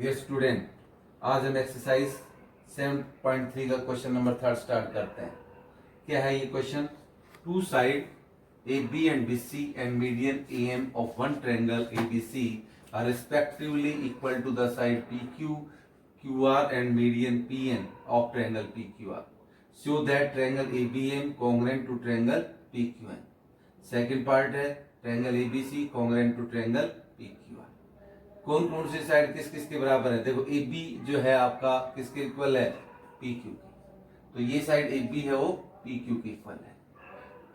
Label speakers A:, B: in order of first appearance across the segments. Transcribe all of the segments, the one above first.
A: Dear student, आज हम exercise 7.3 का क्वेश्चन नंबर 3 स्टार्ट करते हैं। क्या है ये question? Two side A B and B C and median A M of one triangle A B C are respectively equal to the side P Q Q R and median P N of triangle P Q R. Show that triangle A B M congruent to triangle P Q N. Second part है triangle A B C congruent to triangle P Q R. कौन कौन सी side किस किस के बराबर है? देखो A B जो है आपका किसके इक्वल है? पी क्यू की। तो ये साइड ए बी है वो पी क्यू के इक्वल है।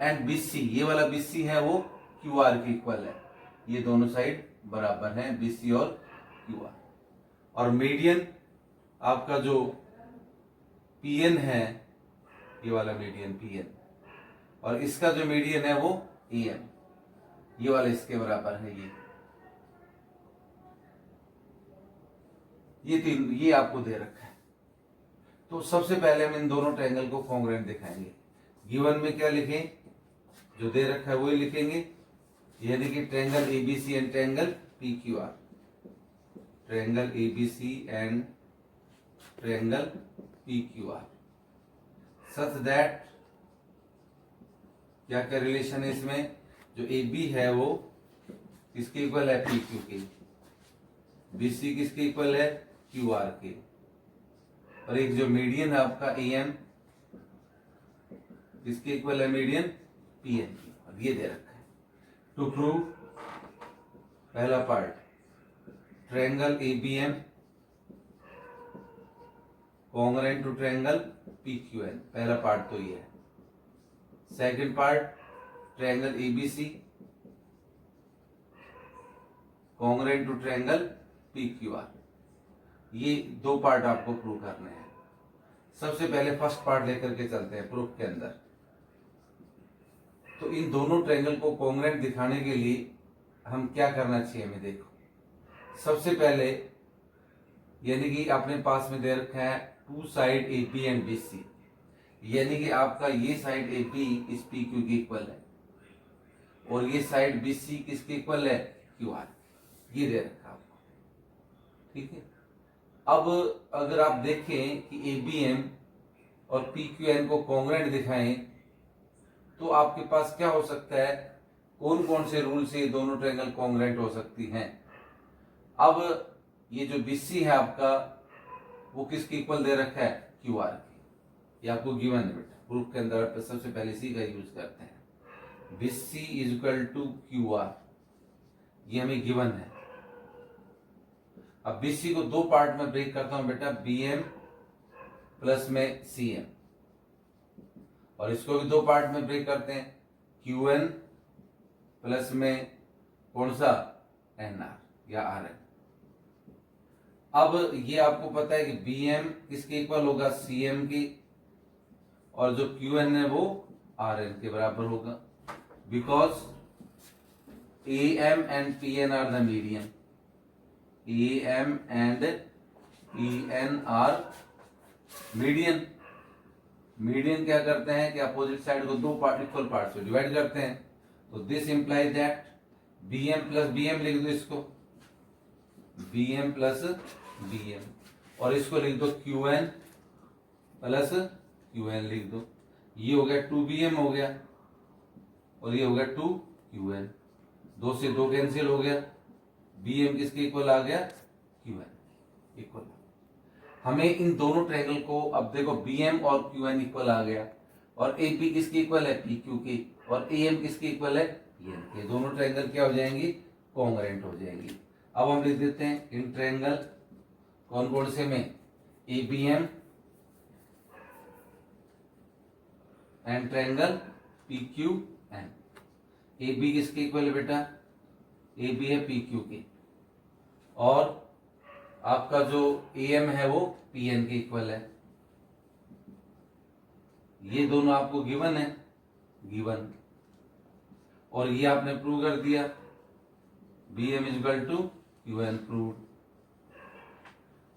A: एंड बी सी, ये वाला बी सी है वो क्यू आर के इक्वल है। ये दोनों साइड बराबर हैं, बी सी और क्यू आर। और मीडियन आपका जो पी एन है, ये वाला मीडियन पी एन, और इसका जो मीडियन है वो ए एम, ये वाला इसके बराबर है। ये आपको दे रखा है। तो सबसे पहले हम इन दोनों ट्रायंगल को कॉन्ग्रुएंट दिखाएंगे। गिवन में क्या लिखें? जो दे रखा है वही लिखेंगे, यानी कि triangle ABC and triangle P Q R. Triangle ABC and triangle P Q R such that, क्या क्या रिलेशन है इसमें? जो ए बी है वो किसके इक्वल है? पी क्यू के। बी सी किसके इक्वल है? क्यू आर के। और एक जो मीडियन है आपका ए एम, किसके इक्वल है? मीडियन पी एन की। और ये दे रखा है। टू प्रूव, पहला part triangle A B M congruent to triangle P Q N, पहला पार्ट तो ये है। Second part triangle A B C congruent to triangle P Q R. ये दो पार्ट आपको प्रूव करने हैं। सबसे पहले फर्स्ट पार्ट लेकर के चलते हैं प्रूफ के अंदर। तो इन दोनों ट्रायंगल को कॉन्ग्रुएंट दिखाने के लिए हम क्या करना चाहिए हमें? देखो, सबसे पहले यानी कि अपने पास में दे रखा है two side A B and B C, यानी कि आपका ये साइड ए बी इस पी क्यू के इक्वल है और ये साइड बी सी किसके इक्वल है? Q R. ये दे रखा आपको, ठीक है। अब अगर आप देखें कि ए बी एम और पी क्यू एन को कॉन्ग्रुएंट दिखाएं तो आपके पास क्या हो सकता है? कौन कौन से रूल से ये दोनों ट्रायंगल कॉन्ग्रुएंट हो सकती हैं? अब ये जो बी सी है आपका वो किसके इक्वल दे रखा है? क्यू आर के। ये आपको गिवन है बेटा। प्रूफ के अंदर सबसे पहले सी का यूज करते हैं। B C is equal to Q R, ये हमें गिवन है। अब बीसी को दो पार्ट में ब्रेक करता हूं बेटा, बी एम प्लस में सी एम, और इसको भी दो पार्ट में ब्रेक करते हैं, क्यू एन प्लस में कौन सा? एन आर या आर एन। अब ये आपको पता है कि बी एम किसके इक्वल होगा? सी एम की, और जो क्यू एन है वो आर एन के बराबर होगा, because A M and P N are the median. A M and P N are median. Median क्या करते हैं कि अपोजिट साइड को दो पार्ट इक्वल पार्ट से डिवाइड करते हैं। तो this implies that B M plus B M लिख दो, इसको B M plus B M, और इसको लिख दो Q N plus Q N लिख दो। ये हो गया टू बी एम हो गया, और ये हो गया टू क्यू एन। दो से दो कैंसिल हो गया, बी एम किसके इक्वल आ गया? Q N equal. हमें इन दोनों ट्रायंगल को, अब देखो बी एम और क्यू एन इक्वल आ गया, और ए पी किसके इक्वल है? पी क्यू के, और ए एम किसके इक्वल है? पी एन के। दोनों ट्रायंगल क्या हो जाएंगी? कॉन्ग्रुएंट हो जाएंगी। अब हम लिख देते हैं इन ट्रायंगल कौन कौन से में? A B M and triangle P Q N. A B किसके इक्वल है बेटा? ए बी है पी क्यू के, और आपका जो ए एम है वो पी एन के इक्वल है। ये दोनों आपको गिवन है, गिवन, और ये आपने प्रूव कर दिया। B M is equal to Q N prove.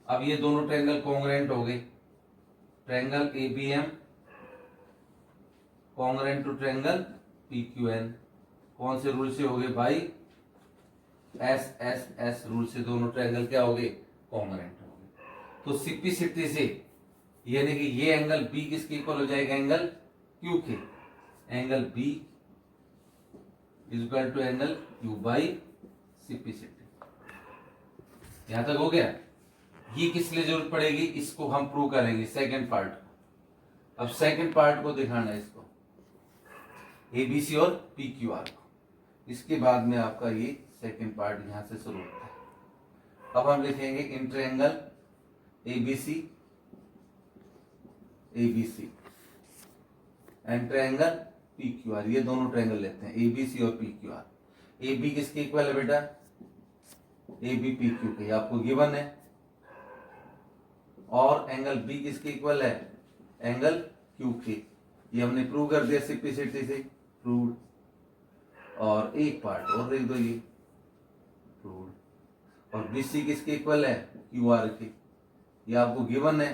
A: अब ये दोनों ट्रायंगल कॉन्ग्रुएंट हो गए। Triangle A B M congruent to triangle P Q N. कौन से रूल से हो गए भाई? एस एस एस रूल से दोनों ट्रायंगल क्या हो गए? कॉन्ग्रेंट होंगे। तो सिपिसिटी से यानी कि ये एंगल बी किसके इक्वल हो जाएगा, एंगल क्यू के। Angle B is equal to angle Q by CPCT. यहां तक हो गया। ये किस लिए जरूरत पड़ेगी, इसको हम प्रूव करेंगे सेकंड पार्ट को। अब सेकंड पार्ट को दिखाना है इसको, एबीसी और पी क्यू आर को। इसके बाद में आपका ये सेकंड पार्ट यहां से शुरू होता है। अब हम लिखेंगे in triangle ABC ABC and triangle P Q R. ये दोनों ट्रायंगल लेते हैं, एबीसी और P Q R. A B किसके इक्वल है बेटा, ए बी पी क्यू के, आपको गिवन है। और एंगल बी किसके इक्वल है, एंगल क्यू के। ये हमने प्रूव कर दिया सिंप्लिसिटी से, प्रूव्ड। और एक पार्ट और लिख दो, ये प्रूव्ड। और बीसी किसके इक्वल है, क्यू आर के, ये आपको गिवन है।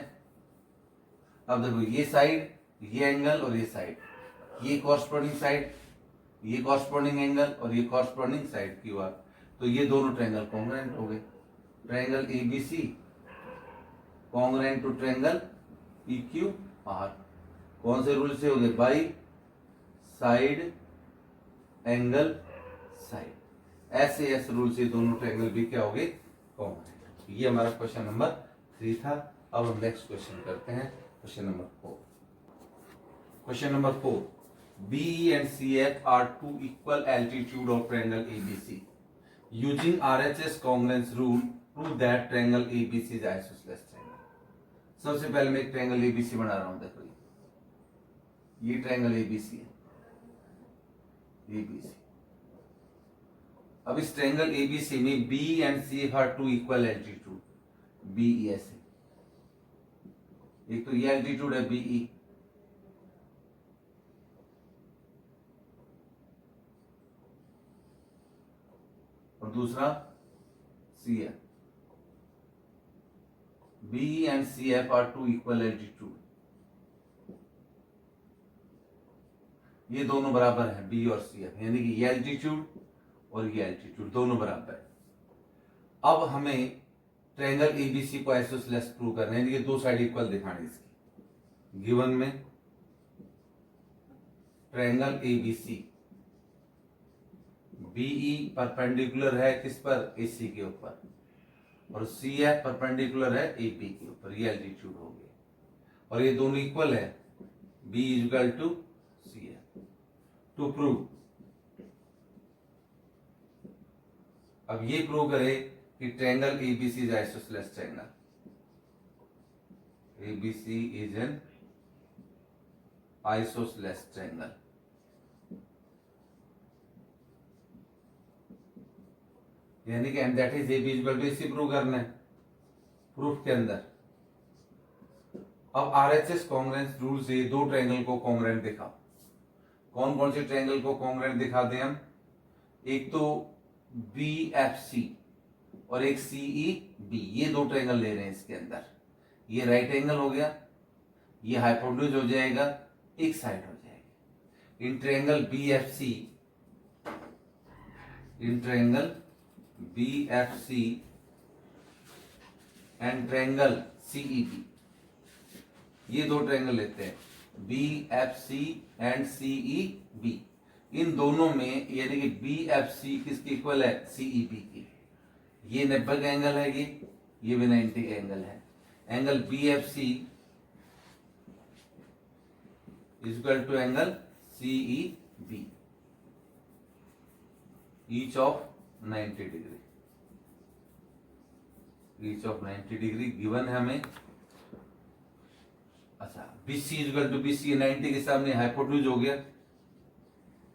A: अब देखो ये साइड, ये एंगल और ये साइड, ये कॉरस्पॉन्डिंग साइड, ये कॉरस्पॉन्डिंग एंगल और ये कॉरस्पॉन्डिंग साइड क्यू आर। तो ये दोनों ट्रायंगल कॉन्ग्रुएंट हो गए। Triangle ABC congruent to triangle P Q R. कौन से रूल से हो गए, बाई साइड एंगल साइड। ऐसे ऐसे रूल से दोनों ट्रायंगल भी क्या हो गए, कॉन्ग्रुएंट। ये हमारा क्वेश्चन नंबर 3 था। अब हम नेक्स्ट क्वेश्चन करते हैं, question number 4। Question number 4, BE and CF are two equal altitude of triangle ABC. Using RHS congruence rule, prove that triangle ABC is isosceles triangle. सबसे पहले मैं एक ट्रायंगल ABC बना रहा हूं। देखो ये ट्रायंगल ABC है, ABC। अब इस ट्रायंगल ABC में BE and CF are two equal altitude, BE ऐसे। एक तो ये एल्टीट्यूड है BE, और दूसरा CF। BE and CF are two equal altitude, ये दोनों बराबर है BE और CF, यानी कि ये एल्टीट्यूड और ये एल्टीट्यूड दोनों बराबर है। अब हमें ट्रायंगल ABC को आइसोसेलेस प्रूव करना है, यानी कि दो साइड इक्वल दिखानी इसकी। गिवन में ट्रायंगल ABC BE परपेंडिकुलर है किस पर, AC के ऊपर, और CF परपेंडिकुलर है AP के ऊपर। ये एल्टीट्यूड हो गया और ये दोनों इक्वल है, B is equal to CF। To prove, अब ये प्रूव करे कि triangle ABC is isosceles triangle. ABC is an isosceles triangle. यानी कि and that is AB equal to AC prove करना है प्रूफ के अंदर। अब RHS कॉन्ग्रुएंस रूल से दो ट्रायंगल को कॉन्ग्रुएंट दिखाओ। कौन कौन से ट्रायंगल को कॉन्ग्रुएंट दिखा दें हम, एक तो BFC और एक CEB, ये दो ट्रायंगल ले रहे हैं इसके अंदर। ये राइट एंगल हो गया, ये हाइपोटेन्यूज हो जाएगा, एक साइड हो जाएगी। In triangle BFC, in triangle BFC and triangle CEB, ये दो ट्रायंगल लेते हैं, BFC एंड CEB। इन दोनों में यानी कि BFC किसकी इक्वल है, CEB की। ये 90 का एंगल है, ये भी 90 का एंगल है। Angle BFC is equal to angle CEB, each of 90 degree, each of 90 degree given है हमें। अच्छा, BC is equal to BC, 90 के सामने हाइपोटेन्यूज हो गया,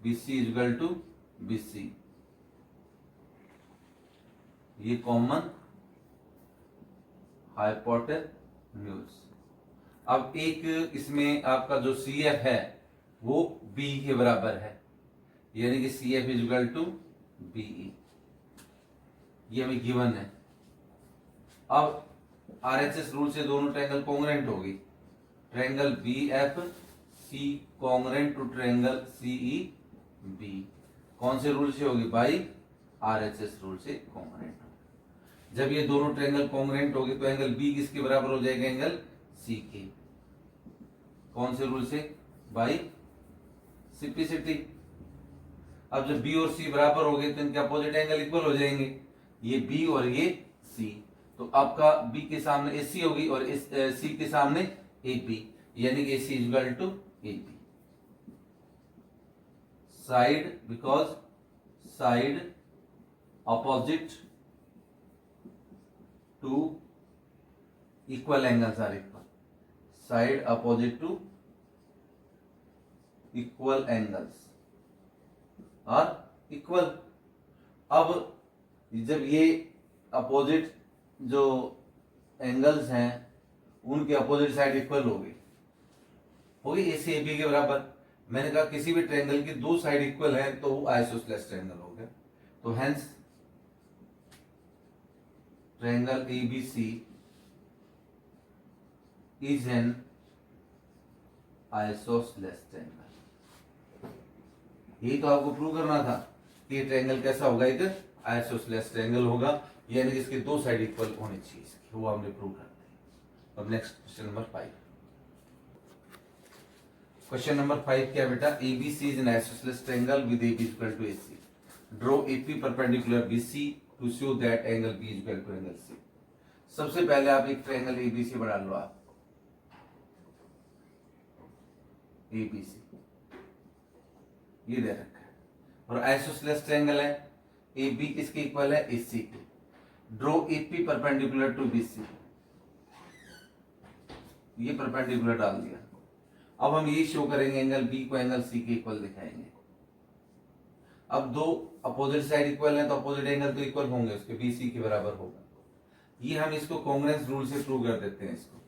A: BC is equal to BC, ये कॉमन हाइपोटेन्यूज। अब एक इसमें आपका जो CF है वो B के बराबर है, यानी कि CF is equal to BE, ये हमें गिवन है। अब RHS रूल से दोनों ट्रायंगल कॉन्ग्रुएंट होगी। Triangle BFC congruent to triangle CEB, कौन से रूल से होगी, बाई RHS रूल से कॉन्ग्रुएंट होगी। जब ये दोनों ट्रायंगल कॉन्ग्रुएंट होंगे तो एंगल बी किसके बराबर हो जाएगा, एंगल सी के। कौन से रूल से, बाई सिंप्लिसिटी। अब जब बी और सी बराबर हो गए तो इनके अपोजिट एंगल इक्वल हो जाएंगे, ये बी और ये सी। तो आपका बी के सामने ए सी होगी और इस सी के सामने ए बी, यानी कि A C equal to A B. Side, because side opposite to equal angles are equal, side opposite to equal angles are equal. अब जब ये अपोजिट जो एंगल्स हैं उनके अपोजिट साइड इक्वल होगी ए सी ए बी के बराबर। मैंने कहा किसी भी ट्रायंगल की दो साइड इक्वल है तो वो आइसोसेलेस ट्रायंगल हो गया। तो hence triangle ABC is an isosceles triangle. यही तो आपको प्रूव करना था कि ये ट्रायंगल कैसा होगा, एक आइसोसेलेस ट्रायंगल होगा, यानी कि इसके दो साइड इक्वल होनी चाहिए इसकी, वो हमने प्रूव कर दिया। अब next question number 5। Question number 5 क्या बेटा, ABC is an isosceles triangle with AB equal to AC। Draw AP perpendicular BC to show that angle B equal to angle C। सबसे पहले आप एक ट्रायंगल ABC बना लो, आप ABC ये दे रखा है और आइसोसेलेस ट्रायंगल है, AB किसके इक्वल है, AC के। Draw AP perpendicular to BC, ये परपेंडिकुलर डाल दिया। अब हम ये शो करेंगे एंगल B को एंगल C के इक्वल दिखाएंगे। अब दो अपोजिट साइड इक्वल है तो अपोजिट एंगल तो इक्वल होंगे, उसके BC के बराबर होगा। ये हम इसको कॉन्ग्रुएंस रूल से प्रूव कर देते हैं। इसको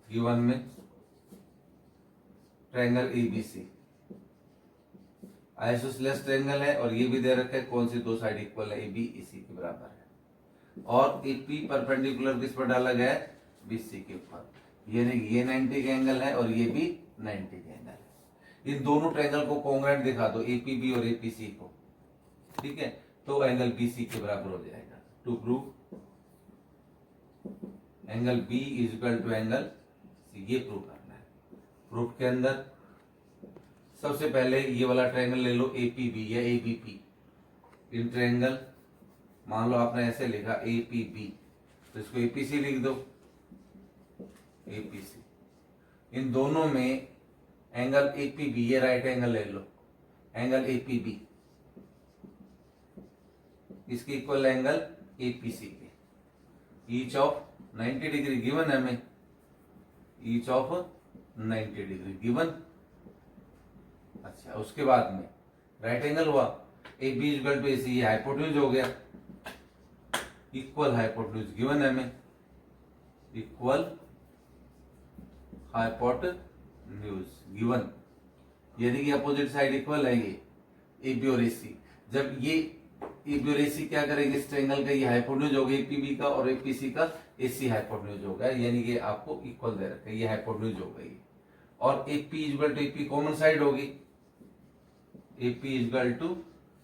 A: गिवन में ट्रायंगल ABC आइसोसेलेस ट्रायंगल है और ये भी दे रखा है कौन सी दो साइड इक्वल है, AB AC के बराबर है और AP परपेंडिकुलर किस पर डाला गया है, BC के ऊपर, यानी ये 90 का एंगल है और ये भी 90 का एंगल है। इन दोनों ट्रायंगल को कॉन्ग्रुएंट दिखा दो, APB और APC को, ठीक है, तो एंगल BC के बराबर हो जाएगा। To prove angle B is equal to angle C, ये प्रूव करना है। प्रूफ के अंदर सबसे पहले ये वाला ट्रायंगल ले लो APB या ABP। इन ट्रायंगल मान लो आपने ऐसे लिखा APB, तो इसको APC लिख दो, APC। इन दोनों में एंगल APB, ये राइट एंगल ले लो, एंगल APB इसके इक्वल एंगल APC के, ईच ऑफ 90 डिग्री गिवन है हमें, ईच ऑफ 90 डिग्री गिवन। अच्छा, उसके बाद में राइट एंगल हुआ, AB इक्वल टू AC, ये हाइपोटेन्यूज हो गया, इक्वल हाइपोटेन्यूज गिवन है हमें, इक्वल हाइपोटेन्यूज गिवन, यानी कि अपोजिट साइड इक्वल है ये AB और AC। जब ये AB और AC क्या करेंगे, इस ट्रायंगल का ये हाइपोटेन्यूज होगा APB का और APC का AC हाइपोटेन्यूज होगा, यानी कि आपको इक्वल दे रखा है, ये हाइपोटेन्यूज हो गई और AP equal to AP common side होगी, AP इक्वल टू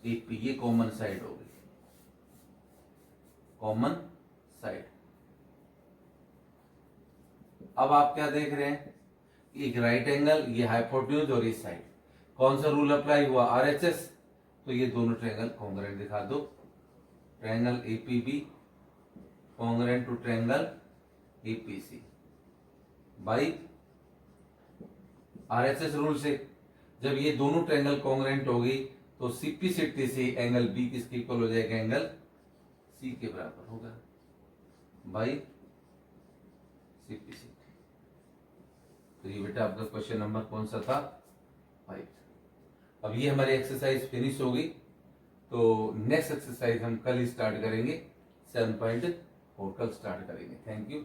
A: AP ये कॉमन साइड होगी, कॉमन साइड। अब आप क्या देख रहे हैं, एक राइट एंगल, ये हाइपोटेन्यूज और इस साइड कौन सा रूल अप्लाई हुआ, RHS। तो ये दोनों ट्रायंगल कॉन्ग्रुएंट दिखा दो, triangle APB congruent to triangle APC by RHS rule से। जब ये दोनों ट्रायंगल कॉन्ग्रुएंट होगी तो सिंप्लिसिटी से एंगल B किसके इक्वल हो जाएगा, एंगल C के बराबर होगा बाई सिंप्लिसिटी। तो ये बेटा आपका क्वेश्चन नंबर कौन सा था, 5। अब ये हमारी एक्सरसाइज फिनिश होगी, तो नेक्स्ट एक्सरसाइज हम कल ही स्टार्ट करेंगे, 7.4 कल स्टार्ट करेंगे। Thank you.